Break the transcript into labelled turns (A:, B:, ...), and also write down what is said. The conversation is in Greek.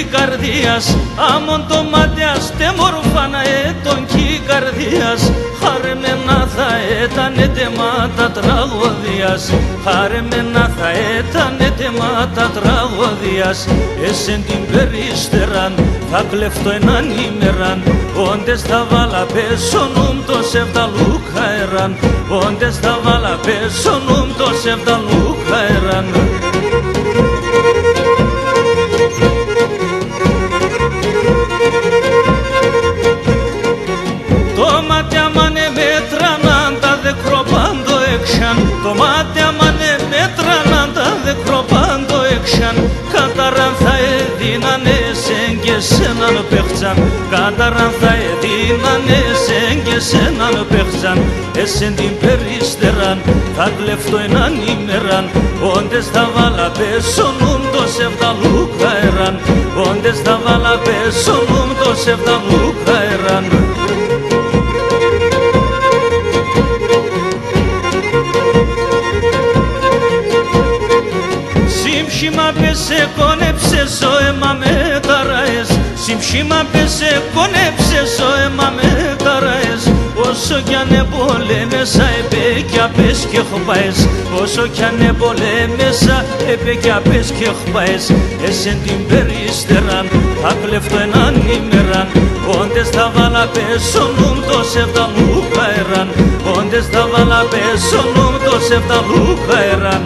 A: καρδίας, άμον το μάτιας τε μορφάνα τον κι καρδίας. Χαρεμένα θα έτανε τεμάτα τραγωδίας, χαρεμένα θα έτανε τεμάτα τραγωδίας. Εσεν την περίστεραν θα κλεφτώ έναν ημεραν, όντες θα βάλα πέσονούμ το σεβδαλούκα εραν, όντες θα βάλα πέσονούμ το σεβδαλούκα εραν. Το μάτια μάνε μέτραναν τα δεκροπάντο έξαν, το μάτια μάνε μέτραναν τα δεκροπάντο έξαν. Καταράν θα έδινανε σεν και σέναν παίχτσαν, καταράν θα έδινανε σεν και σέναν παίχτσαν. Εσεν την περίστεραν θα κλεφτώ έναν ημεραν, όντες θα βάλα πέσονούμ το σεβδαλούκα εραν, όντες θα βάλα πέσονούμ το σεβδαλούκα εραν. Συμψήμα πέσε κόνεψε ζω αίμα με ταραές, συμψήμα πέσε κόνεψε ζω αίμα με ταραές. Όσο κι αν εμπολέμεσα επέ κι απές και χπαές, όσο κι αν εμπολέμεσα επέ κι απές και χπαές. Εσεν την περίστεραν θα κλεφτώ έναν ημεραν, όντες θα βάλα πέσονούμ το σεβδαλούκα εραν, όντες θα βάλα πέσονούμ το σεβδαλούκα εραν.